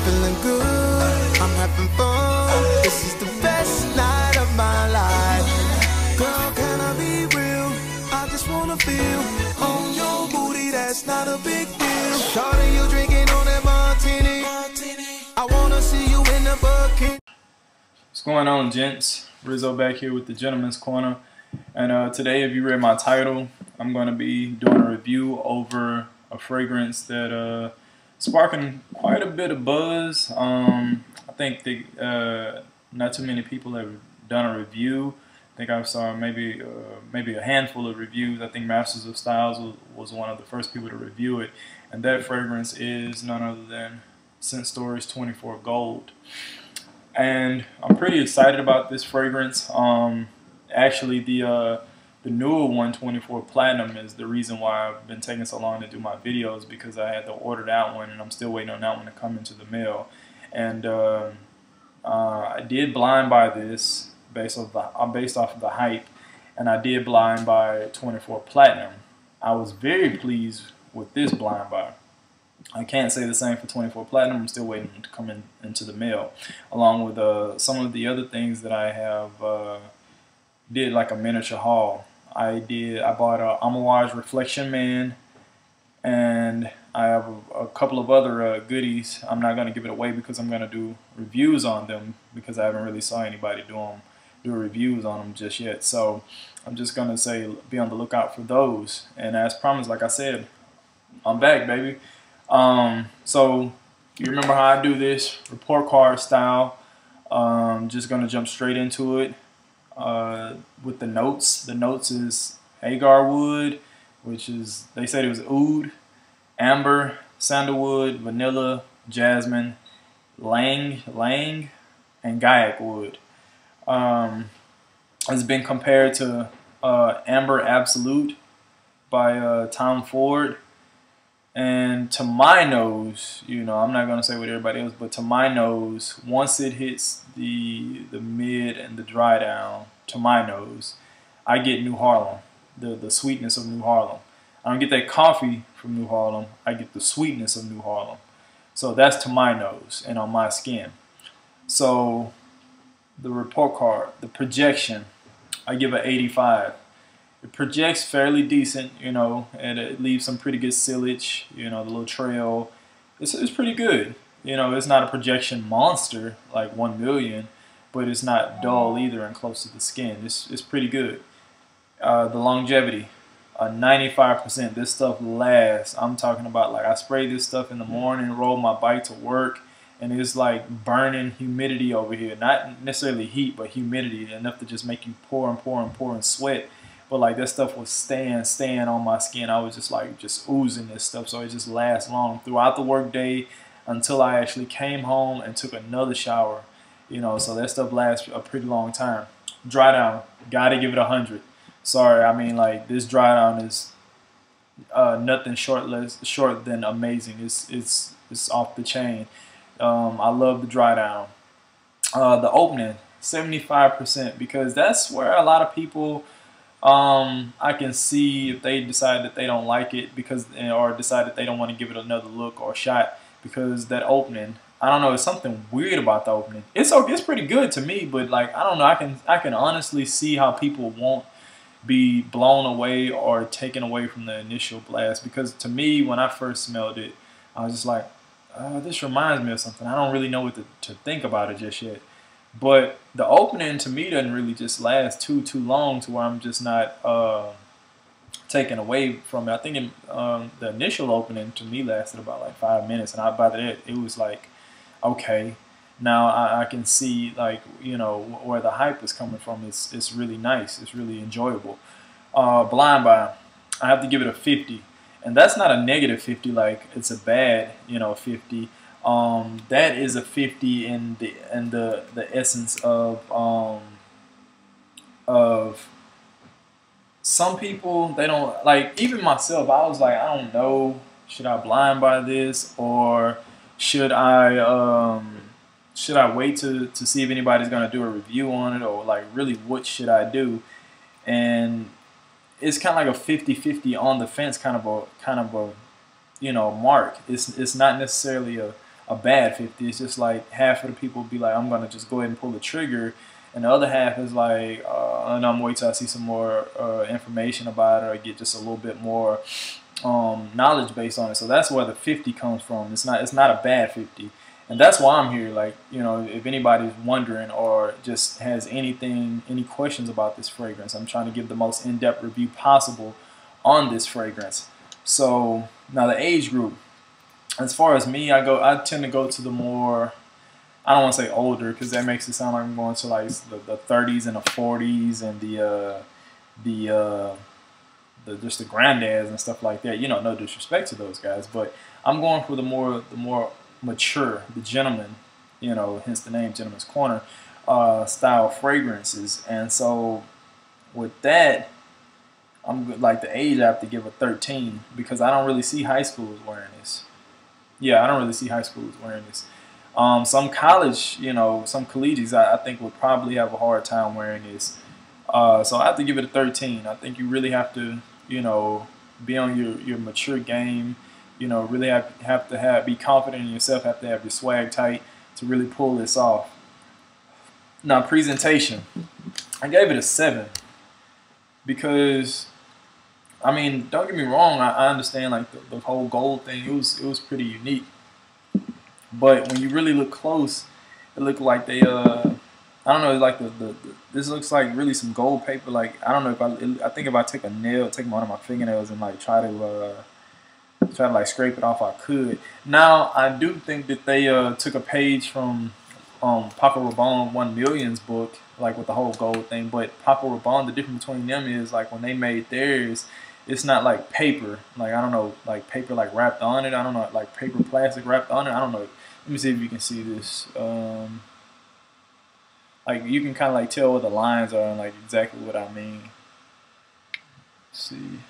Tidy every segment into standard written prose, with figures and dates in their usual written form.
feeling good, I'm having fun. This is the best night of my life. Girl, can I be real? I just wanna feel on your booty, that's not a big deal. Shorty, you drinking on that martini. I wanna see you in the bucket. What's going on, gents? Rizzo back here with the Gentleman's Corner. And today, if you read my title, I'm going to be doing a review over a fragrance that sparking quite a bit of buzz. I think not too many people have done a review. I think I saw maybe a handful of reviews. I think Masters of Styles was one of the first people to review it. And that fragrance is none other than Scent Stories 24 Gold. And I'm pretty excited about this fragrance. Actually, the newer 124 Platinum is the reason why I've been taking so long to do my videos, because I had to order that one, and I'm still waiting on that one to come into the mail. And I did blind buy this based off of the hype, and I did blind buy 24 Platinum. I was very pleased with this blind buy. I can't say the same for 24 Platinum. I'm still waiting to come into the mail, along with some of the other things that I have did like a miniature haul. I bought a Amouage Reflection Man, and I have a couple of other goodies. I'm not going to give it away because I'm going to do reviews on them, because I haven't really saw anybody do reviews on them just yet. So I'm just going to say be on the lookout for those. And as promised, like I said, I'm back, baby. So you remember how I do this, report card style. Just gonna jump straight into it with the notes. The notes is agar wood, which is, they said it was oud, amber, sandalwood, vanilla, jasmine, lang, and gaiac wood. It's been compared to Amber Absolute by Tom Ford. And to my nose, you know, I'm not going to say what everybody else, but to my nose, once it hits the mid and the dry down, to my nose, I get New Harlem, the sweetness of New Harlem. I don't get that coffee from New Harlem, I get the sweetness of New Harlem. So that's to my nose and on my skin. So the report card, the projection, I give it 85. It projects fairly decent, you know, and it leaves some pretty good sillage, you know, the little trail. It's pretty good. You know, it's not a projection monster like 1 million, but it's not dull either and close to the skin. It's pretty good. The longevity, 95%. This stuff lasts. I'm talking about, like, I spray this stuff in the morning, roll my bike to work, and it's like burning humidity over here. Not necessarily heat, but humidity, enough to just make you pour and pour and pour and sweat. But like, that stuff was staying on my skin. I was just like oozing this stuff, so it just lasts long throughout the work day until I actually came home and took another shower. You know, so that stuff lasts a pretty long time. Dry down, gotta give it 100. Sorry, I mean, like, this dry down is nothing short than amazing. It's off the chain. I love the dry down. The opening, 75%, because that's where a lot of people, I can see if they decide that they don't like it or decide that they don't want to give it another look or shot, because that opening, I don't know, it's something weird about the opening. It's pretty good to me, but like, I don't know, I can honestly see how people won't be blown away or taken away from the initial blast, because to me, when I first smelled it, I was just like, this reminds me of something. I don't really know what to think about it just yet. But the opening to me doesn't really just last too long to where I'm just not taken away from it. I think the initial opening to me lasted about like 5 minutes, and by that it was like, okay, now I can see, like, you know, where the hype is coming from. It's really nice. It's really enjoyable. Blind buy, I have to give it a 50, and that's not a negative 50 like it's a bad, you know, 50. That is a 50 in the essence of some people, they don't like, even myself, I was like, I don't know, should I blind buy this, or should I wait to see if anybody's gonna do a review on it, or like, really, what should I do? And it's kind of like a 50-50 on the fence kind of a you know, mark. It's not necessarily a a bad 50. It's just like half of the people be like, I'm gonna just go ahead and pull the trigger, and the other half is like, and I'm wait till I see some more information about it or get just a little bit more knowledge based on it. So that's where the 50 comes from. It's not a bad 50. And that's why I'm here. Like, you know, if anybody's wondering or just has any questions about this fragrance, I'm trying to give the most in-depth review possible on this fragrance. So now the age group. As far as me, I tend to go to the more, I don't want to say older because that makes it sound like I'm going to like the 30s and the 40s and the just the granddads and stuff like that. You know, no disrespect to those guys, but I'm going for the more mature, the gentleman, you know, hence the name Gentleman's Corner, style fragrances. And so with that, I'm like the age I have to give a 13 because I don't really see high schoolers wearing this. Yeah, I don't really see high schoolers wearing this. Some college, you know, some collegiates I think would probably have a hard time wearing this. So I have to give it a 13. I think you really have to, you know, be on your mature game. You know, really have to be confident in yourself, have to have your swag tight to really pull this off. Now, presentation. I gave it a 7 because, I mean, don't get me wrong, I understand like the whole gold thing, it was pretty unique. But when you really look close, it looked like they, I don't know, it's like this looks like really some gold paper. Like, I don't know I think if I take one of my fingernails and like try to like scrape it off, I could. Now I do think that they took a page from Paco Rabanne 1 Million's book, like with the whole gold thing. But Paco Rabanne, the difference between them is like when they made theirs, it's not like paper, like I don't know, like paper like wrapped on it. I don't know, like paper plastic wrapped on it. I don't know. Let me see if you can see this. Like you can kind of like tell what the lines are and like exactly what I mean. Let's see.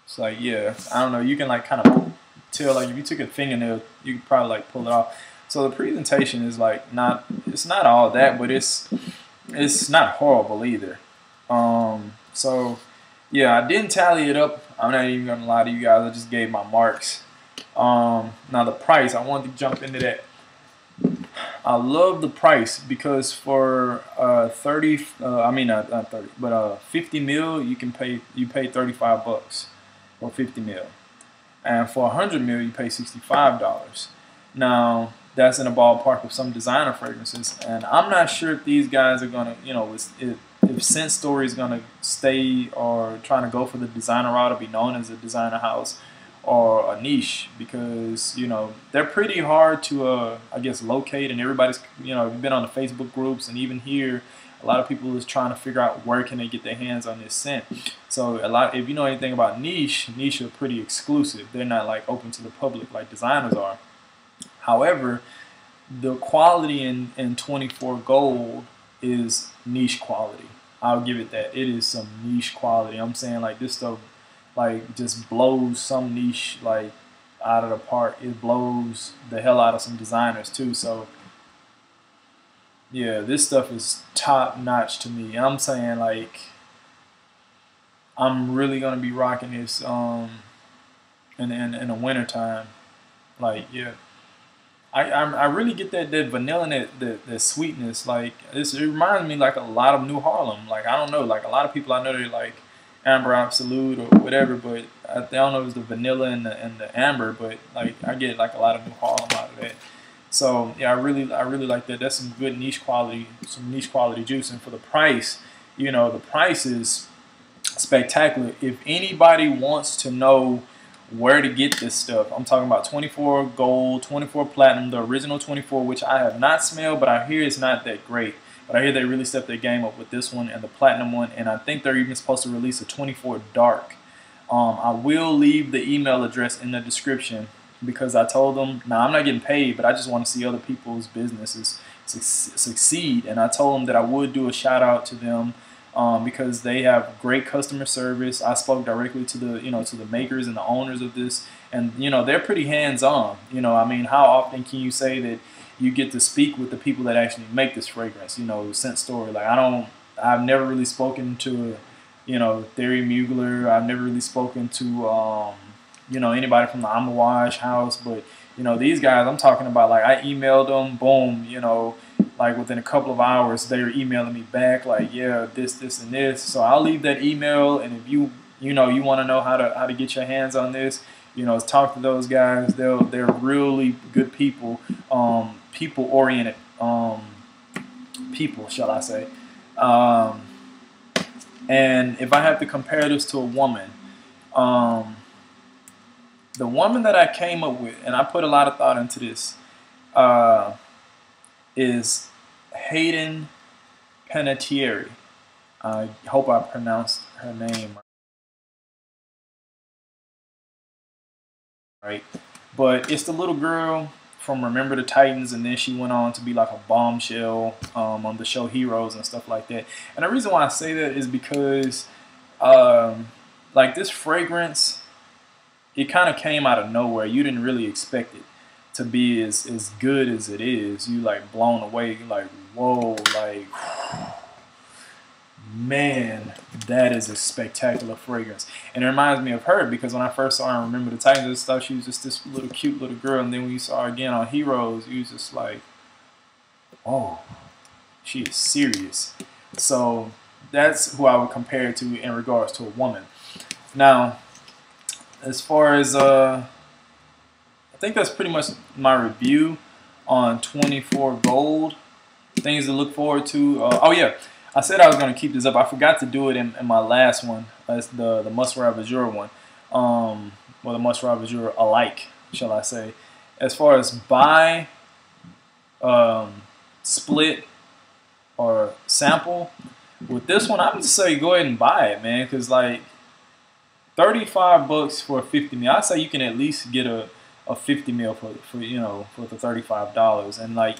It's like, yeah, I don't know. You can like kind of tell, like if you took a fingernail, you could probably like pull it off. So the presentation is like it's not all that, but it's not horrible either. So yeah, I didn't tally it up. I'm not even gonna lie to you guys. I just gave my marks. Now the price, I wanted to jump into that. I love the price because for 50 mil, you pay 35 bucks for 50 mil, and for 100 mil, you pay $65. Now that's in the ballpark of some designer fragrances, and I'm not sure if these guys are gonna, you know, if Scent Story is gonna stay or trying to go for the designer route or be known as a designer house or a niche, because you know they're pretty hard to I guess locate, and everybody's, you know, you've been on the Facebook groups and even here a lot of people is trying to figure out where can they get their hands on this scent. So if you know anything about niche are pretty exclusive. They're not like open to the public like designers are. However, the quality in 24 Gold is niche quality. I'll give it that. It is some niche quality. I'm saying like this stuff like just blows some niche like out of the park. It blows the hell out of some designers too. So yeah, this stuff is top notch to me. I'm saying like I'm really gonna be rocking this in the winter time. Like yeah. I really get that vanilla and that sweetness. Like it reminds me like a lot of New Harlem. Like I don't know, like a lot of people I know they like Amber Absolute or whatever, but I don't know if it's the vanilla and the amber, but like I get like a lot of New Harlem out of that. So yeah, I really like that. That's some good niche quality, some niche quality juice. And for the price, you know, the price is spectacular. If anybody wants to know where to get this stuff, I'm talking about 24 Gold, 24 Platinum, the original 24, which I have not smelled, but I hear it's not that great. But I hear they really stepped their game up with this one and the Platinum one, and I think they're even supposed to release a 24 Dark. I will leave the email address in the description because I told them, now I'm not getting paid, but I just want to see other people's businesses succeed, and I told them that I would do a shout out to them. Because they have great customer service. I spoke directly to the makers and the owners of this, and they're pretty hands-on. I mean, how often can you say that you get to speak with the people that actually make this fragrance? Scent Story. Like I've never really spoken to, Thierry Mugler. I've never really spoken to you know, anybody from the Amawash house, but you know, these guys, I'm talking about, like, I emailed them, boom, you know, like within a couple of hours, they're emailing me back, like, yeah, this, and this. So I'll leave that email, and if you know, you want to know how to get your hands on this, you know, talk to those guys. They're really good people, people-oriented people, shall I say. And if I have to compare this to a woman, the woman that I came up with, and I put a lot of thought into this, is Hayden Panettiere. I hope I pronounced her name right. But it's the little girl from Remember the Titans, and then she went on to be like a bombshell on the show Heroes and stuff like that. And the reason why I say that is because like this fragrance, it kind of came out of nowhere. You didn't really expect it to be as good as it is. You like blown away. You're like, whoa, like, man, that is a spectacular fragrance. And it reminds me of her, because when I first saw her on Remember the Titans, I just thought she was just this little cute little girl. And then when you saw her again on Heroes, you was just like, oh, she is serious. So that's who I would compare it to in regards to a woman. Now, as far as, I think that's pretty much my review on 24 Gold. Things to look forward to. Oh yeah, I said I was going to keep this up. I forgot to do it in my last one. That's the Must-Ride Azure one. Or the Must-Ride Azure alike, shall I say. As far as buy, split, or sample, with this one, I would say go ahead and buy it, man. Because like, $35 for a 50 mil. I say you can at least get a 50 mil for you know, for the $35. And like,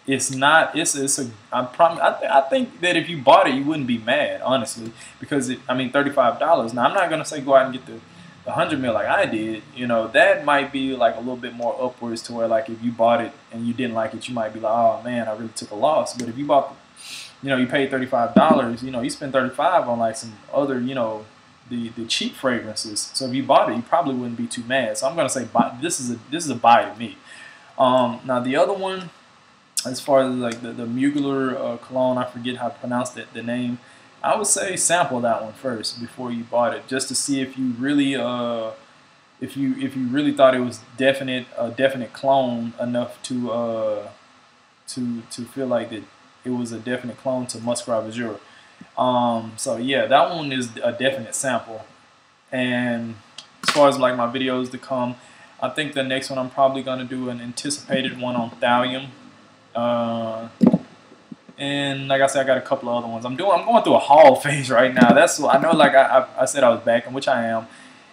it's not, it's a, I think that if you bought it, you wouldn't be mad, honestly, because I mean, $35. Now, I'm not gonna say go out and get the 100 mil like I did. You know, that might be like a little bit more upwards to where, like, if you bought it and you didn't like it, you might be like, oh man, I really took a loss. But if you bought, you know, you paid $35, you know, you spend 35 on like some other, you know, the cheap fragrances. So if you bought it, you probably wouldn't be too mad. So I'm gonna say buy. This is a buy to me. Now the other one, as far as like the Mugler cologne, I forget how to pronounce the name. I would say sample that one first before you bought it, just to see if you really if you really thought it was a definite clone enough to feel like that it was a definite clone to Muscat Azure. So yeah, that one is a definite sample. And as far as like my videos to come, I think the next one I'm probably gonna do an anticipated one on Thallium. And like I said, I got a couple of other ones. I'm going through a haul phase right now. That's what I know. Like I said, I was back, and which I am,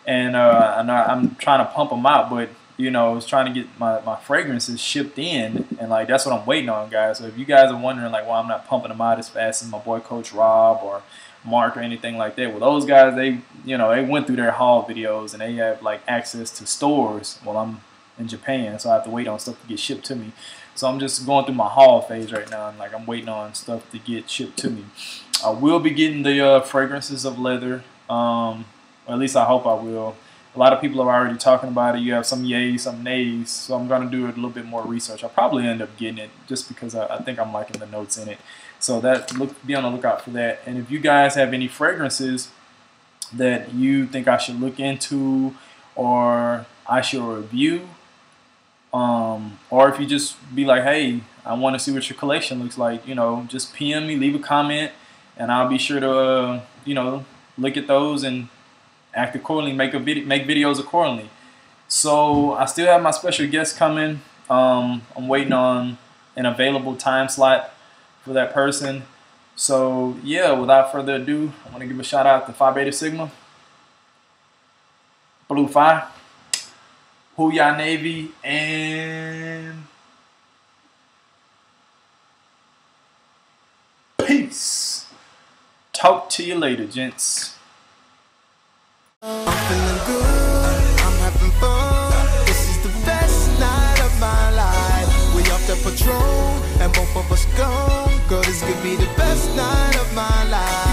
and I know I'm trying to pump them out, but you know, I was trying to get my fragrances shipped in, and like that's what I'm waiting on, guys. So if you guys are wondering like why I'm not pumping them out as fast as my boy Coach Rob or Mark or anything like that, well, those guys, they went through their haul videos and they have like access to stores while I'm in Japan, so I have to wait on stuff to get shipped to me. So I'm just going through my haul phase right now, and like I'm waiting on stuff to get shipped to me. I will be getting the fragrances of leather, or at least I hope I will. A lot of people are already talking about it. You have some yays, some nays, so I'm going to do a little bit more research. I'll probably end up getting it just because I think I'm liking the notes in it. So be on the lookout for that. And if you guys have any fragrances that you think I should look into or I should review, or if you just be like, hey, I want to see what your collection looks like, you know, just PM me, leave a comment, and I'll be sure to, you know, look at those and act accordingly, make videos accordingly. So I still have my special guest coming. I'm waiting on an available time slot for that person. So yeah, without further ado, I want to give a shout out to Phi Beta Sigma, Blue Phi, Hooyah Navy, and peace. Talk to you later, gents. I'm feeling good, I'm having fun. This is the best night of my life. We off the patrol, and both of us gone. Girl, this could be the best night of my life.